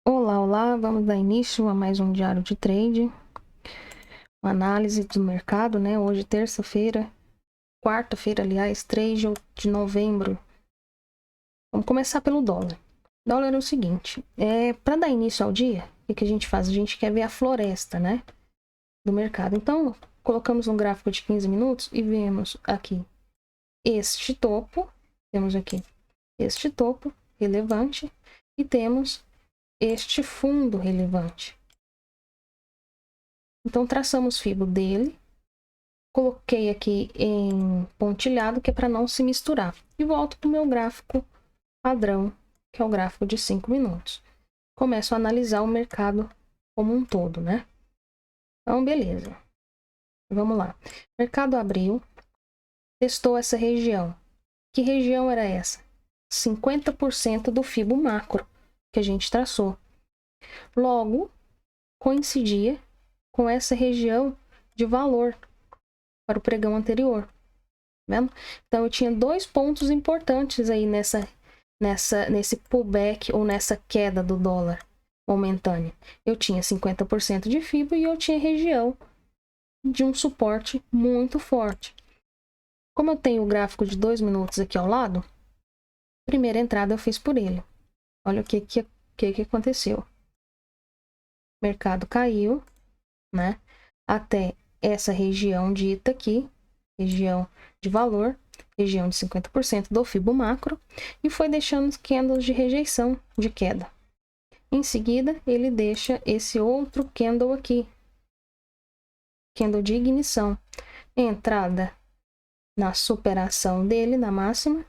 Olá, olá, vamos dar início a mais um diário de trade, uma análise do mercado, né? Hoje, terça-feira, quarta-feira, aliás, 3 de novembro. Vamos começar pelo dólar. O dólar é o seguinte, para dar início ao dia, o que a gente faz? A gente quer ver a floresta, né? Do mercado. Então, colocamos um gráfico de 15 minutos e vemos aqui este topo, temos aqui este topo relevante e temos este fundo relevante. Então, traçamos fibo dele, coloquei aqui em pontilhado, que é para não se misturar. E volto para o meu gráfico padrão, que é o gráfico de 5 minutos. Começo a analisar o mercado como um todo, né? Então, beleza. Vamos lá. O mercado abriu, testou essa região. Que região era essa? 50% do fibo macro que a gente traçou. Logo, coincidia com essa região de valor para o pregão anterior. Vendo? Então, eu tinha dois pontos importantes aí nesse pullback ou nessa queda do dólar momentânea. Eu tinha 50% de FIBO e eu tinha região de um suporte muito forte. Como eu tenho o gráfico de 2 minutos aqui ao lado, primeira entrada eu fiz por ele. Olha o que aconteceu. O mercado caiu, né? Até essa região dita aqui, região de valor, região de 50% do FIBO macro, e foi deixando candles de rejeição, de queda. Em seguida, ele deixa esse outro candle aqui, candle de ignição, entrada na superação dele, na máxima,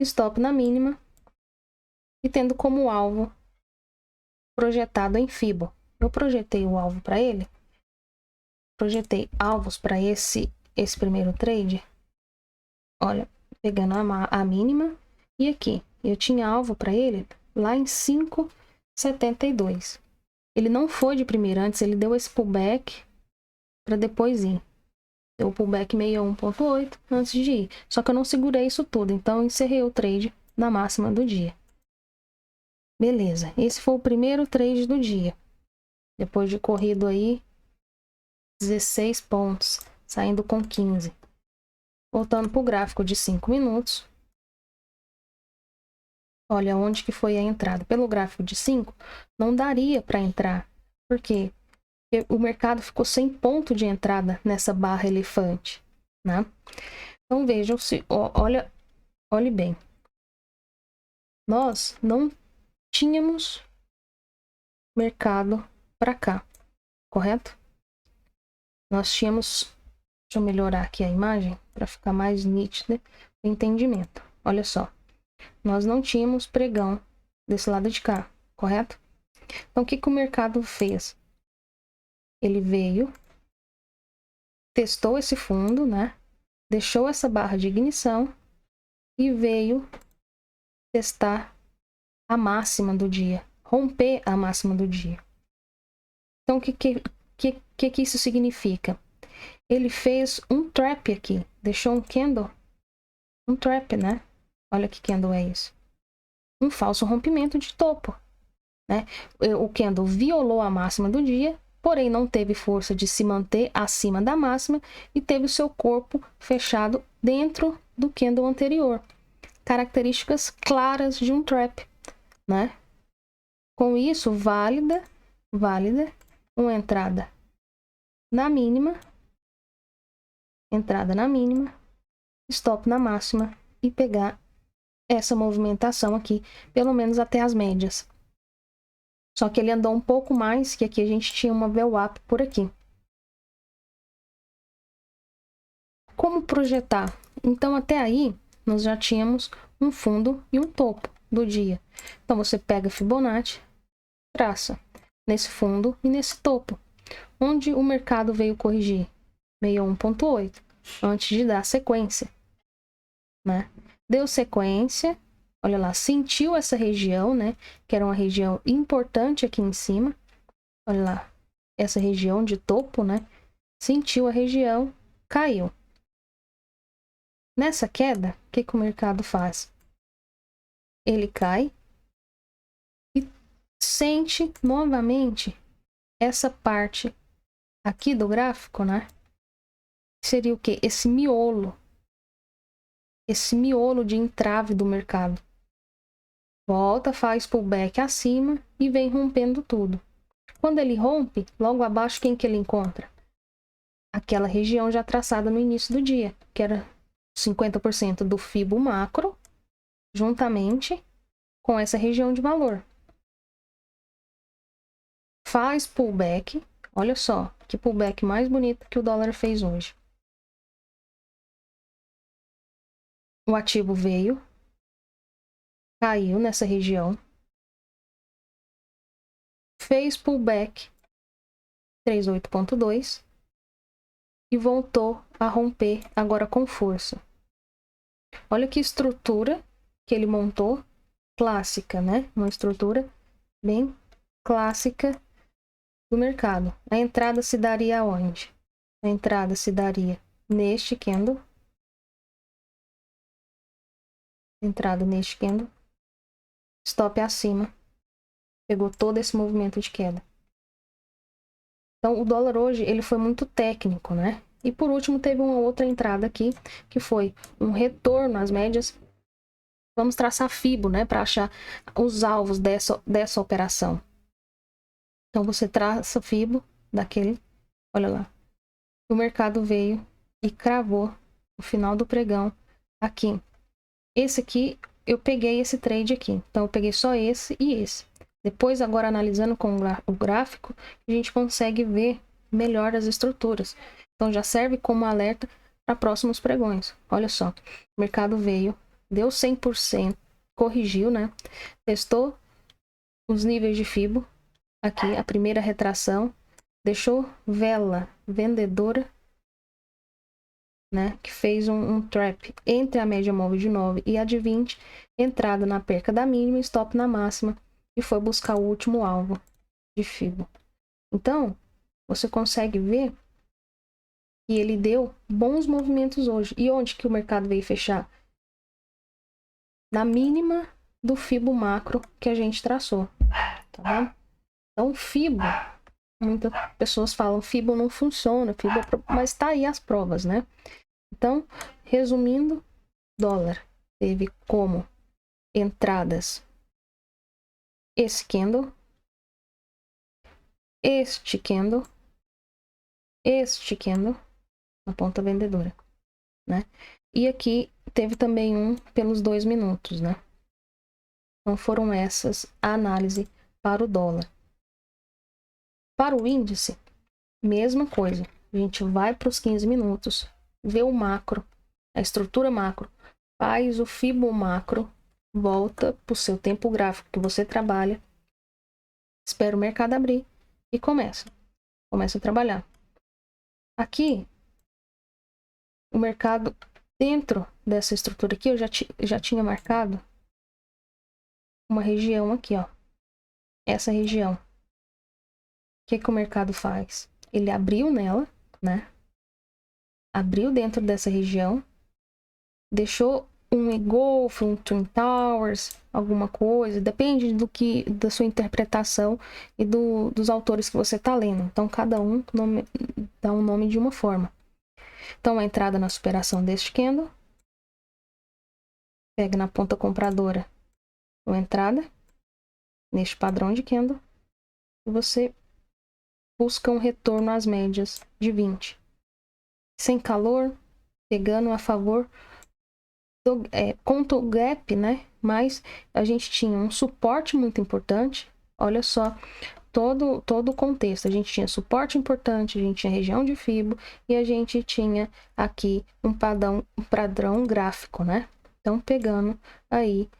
stop na mínima, e tendo como alvo projetado em FIBO. Eu projetei o alvo para ele, projetei alvos para esse primeiro trade. Olha, pegando a mínima, e aqui, eu tinha alvo para ele lá em 5,72. Ele não foi de primeira, antes ele deu esse pullback para depois ir. Deu o pullback 61,8 antes de ir. Só que eu não segurei isso tudo, então eu encerrei o trade na máxima do dia. Beleza, esse foi o primeiro trade do dia. Depois de corrido aí 16 pontos, saindo com 15. Voltando para o gráfico de 5 minutos. Olha onde que foi a entrada. Pelo gráfico de 5, não daria para entrar. Por quê? Porque o mercado ficou sem ponto de entrada nessa barra elefante, né? Então vejam se, olhe bem. Nós não tínhamos mercado para cá, correto? Nós tínhamos, deixa eu melhorar aqui a imagem para ficar mais nítida o entendimento. Olha só, nós não tínhamos pregão desse lado de cá, correto? Então, o que o mercado fez? Ele veio, testou esse fundo, né? Deixou essa barra de ignição e veio testar a máxima do dia, romper a máxima do dia. Então, o que isso significa? Ele fez um trap aqui, deixou um candle, um trap, né? Olha que candle é isso. Um falso rompimento de topo, né? O candle violou a máxima do dia, porém não teve força de se manter acima da máxima e teve o seu corpo fechado dentro do candle anterior. Características claras de um trap, né? Com isso, válida uma entrada na mínima, stop na máxima e pegar essa movimentação aqui, pelo menos até as médias. Só que ele andou um pouco mais, que aqui a gente tinha uma VWAP por aqui. Como projetar? Então, até aí, nós já tínhamos um fundo e um topo do dia. Então, você pega Fibonacci, traça nesse fundo e nesse topo. Onde o mercado veio corrigir? 61,8, antes de dar sequência, né? Deu sequência, olha lá, sentiu essa região, né? Que era uma região importante aqui em cima. Olha lá, essa região de topo, né? Sentiu a região, caiu. Nessa queda, o que o mercado faz? Ele cai e sente novamente essa parte aqui do gráfico, né? Seria o quê? Esse miolo de entrave do mercado. Volta, faz pullback acima e vem rompendo tudo. Quando ele rompe, logo abaixo, quem que ele encontra? Aquela região já traçada no início do dia, que era 50% do Fibo macro, juntamente com essa região de valor. Faz pullback. Olha só, que pullback mais bonito que o dólar fez hoje. O ativo veio, caiu nessa região, fez pullback 38,2 e voltou a romper agora com força. Olha que estrutura que ele montou, clássica, né? Uma estrutura bem clássica do mercado. A entrada se daria aonde? A entrada se daria neste candle. Entrada neste candle. Stop acima. Pegou todo esse movimento de queda. Então, o dólar hoje, ele foi muito técnico, né? E por último, teve uma outra entrada aqui, que foi um retorno às médias. Vamos traçar Fibo, né? Para achar os alvos dessa operação. Então, você traça Fibo daquele, olha lá. O mercado veio e cravou no final do pregão aqui. Esse aqui, eu peguei esse trade aqui. Então, eu peguei só esse e esse. Depois, agora analisando com o gráfico, a gente consegue ver melhor as estruturas. Então, já serve como alerta para próximos pregões. Olha só, o mercado veio, deu 100%, corrigiu, né? Testou os níveis de Fibo. Aqui, a primeira retração. Deixou vela vendedora, né? Que fez um trap entre a média móvel de 9 e a de 20. Entrada na perca da mínima, stop na máxima. E foi buscar o último alvo de Fibo. Então, você consegue ver que ele deu bons movimentos hoje. E onde que o mercado veio fechar? Na mínima do Fibo macro que a gente traçou. Tá vendo? Então, Fibo, muitas pessoas falam Fibo não funciona, Fibo mas tá aí as provas, né? Então, resumindo, dólar teve como entradas esse candle, este candle, na ponta vendedora, né? E aqui teve também um pelos 2 minutos, né? Então foram essas a análise para o dólar. Para o índice, mesma coisa. A gente vai para os 15 minutos, vê o macro, a estrutura macro, faz o Fibo macro, volta para o seu tempo gráfico que você trabalha, espera o mercado abrir e começa a trabalhar. Aqui, o mercado, dentro dessa estrutura aqui, eu já tinha marcado uma região aqui, ó. Essa região. O que o mercado faz? Ele abriu nela, né? Abriu dentro dessa região, deixou um engolfo, um Twin Towers, alguma coisa, depende da sua interpretação e dos autores que você está lendo. Então, cada um dá um nome de uma forma. Então, a entrada na superação deste candle, pega na ponta compradora uma entrada, neste padrão de candle, e você busca um retorno às médias de 20. Sem calor, pegando a favor contra o gap, né? Mas a gente tinha um suporte muito importante. Olha só todo o contexto. A gente tinha suporte importante, a gente tinha região de Fibo e a gente tinha aqui um padrão gráfico, né? Então, pegando aí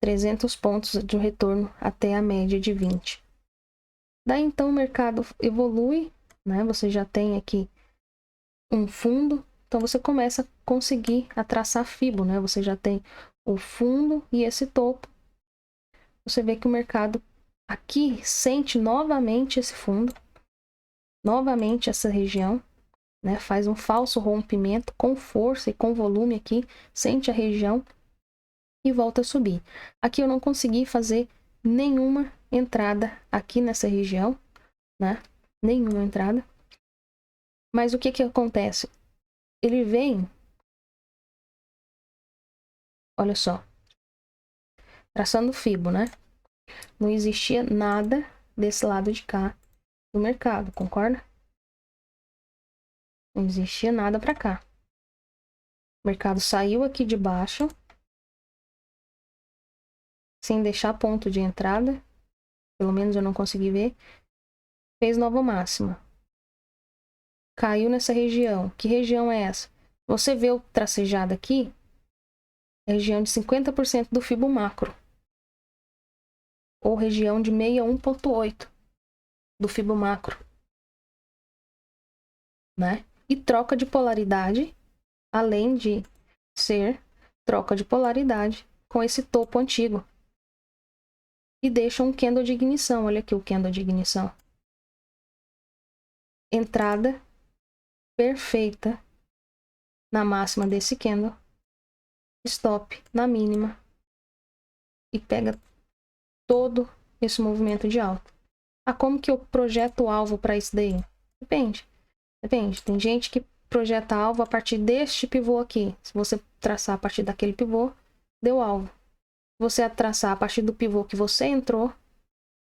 300 pontos de retorno até a média de 20. Daí, então, o mercado evolui, né? Você já tem aqui um fundo. Então, você começa a conseguir traçar Fibo, né? Você já tem o fundo e esse topo. Você vê que o mercado aqui sente novamente esse fundo, novamente essa região, né? Faz um falso rompimento com força e com volume aqui, sente a região e volta a subir. Aqui eu não consegui fazer nenhuma entrada aqui nessa região, né? Nenhuma entrada. Mas o que que acontece? Ele vem, olha só, traçando o fibo, né? Não existia nada desse lado de cá do mercado, concorda? Não existia nada para cá. O mercado saiu aqui de baixo, sem deixar ponto de entrada, pelo menos eu não consegui ver, fez nova máxima. Caiu nessa região. Que região é essa? Você vê o tracejado aqui, é região de 50% do fibo macro, ou região de 61,8 do fibo macro, né? E troca de polaridade, além de ser troca de polaridade com esse topo antigo. E deixa um candle de ignição. Olha aqui o candle de ignição. Entrada perfeita na máxima desse candle. Stop na mínima. E pega todo esse movimento de alta. Ah, como que eu projeto o alvo para isso daí? Depende. Depende. Tem gente que projeta alvo a partir deste pivô aqui. Se você traçar a partir daquele pivô, deu alvo. Se você traçar a partir do pivô que você entrou,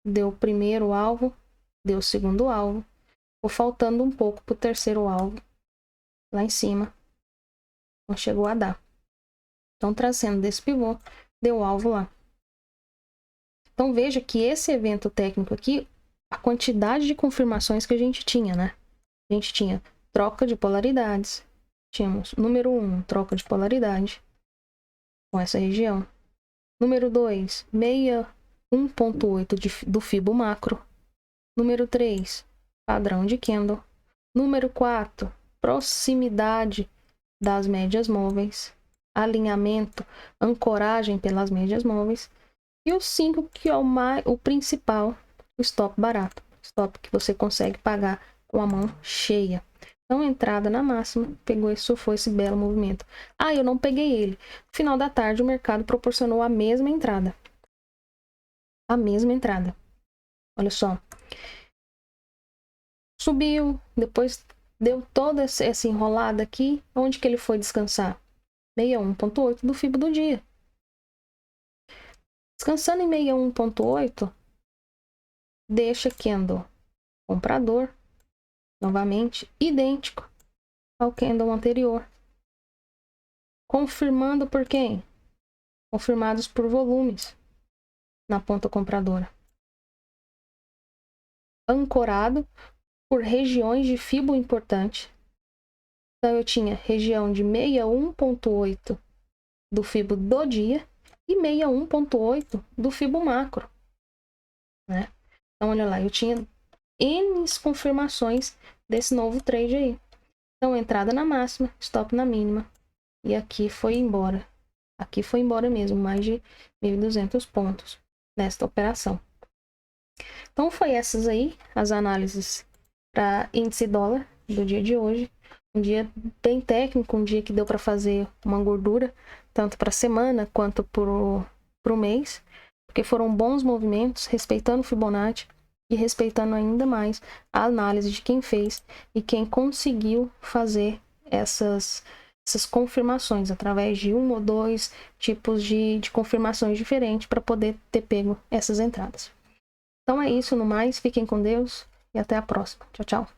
deu o primeiro alvo, deu o segundo alvo. Ficou faltando um pouco para o terceiro alvo. Lá em cima. Não chegou a dar. Então, trazendo desse pivô, deu alvo lá. Então, veja que esse evento técnico aqui, a quantidade de confirmações que a gente tinha, né? A gente tinha troca de polaridades. Tínhamos, número 1, troca de polaridade com essa região. Número 2, 61,8 do fibo macro. Número 3, padrão de candle. Número 4, proximidade das médias móveis. Alinhamento, ancoragem pelas médias móveis. E o 5, que é o principal, o stop barato. Stop que você consegue pagar com a mão cheia. Então, entrada na máxima, pegou e surfou esse belo movimento. Ah, eu não peguei ele. No final da tarde, o mercado proporcionou a mesma entrada. A mesma entrada. Olha só. Subiu, depois deu toda essa enrolada aqui. Onde que ele foi descansar? 61,8 do FIBO do dia. Descansando em 61,8, deixa candle comprador, novamente, idêntico ao candle anterior. Confirmando por quem? Confirmados por volumes na ponta compradora. Ancorado por regiões de FIBO importante. Então, eu tinha região de 61,8 do FIBO do dia e 61,8 do FIBO macro, né? Então, olha lá, eu tinha N confirmações desse novo trade aí. Então, entrada na máxima, stop na mínima. E aqui foi embora. Aqui foi embora mesmo, mais de 1.200 pontos nesta operação. Então, foi essas aí as análises para índice dólar do dia de hoje. Um dia bem técnico, um dia que deu para fazer uma gordura, tanto para a semana quanto para o mês, porque foram bons movimentos, respeitando o Fibonacci e respeitando ainda mais a análise de quem fez e quem conseguiu fazer essas confirmações através de um ou dois tipos de confirmações diferentes para poder ter pego essas entradas. Então é isso, no mais, fiquem com Deus e até a próxima. Tchau, tchau.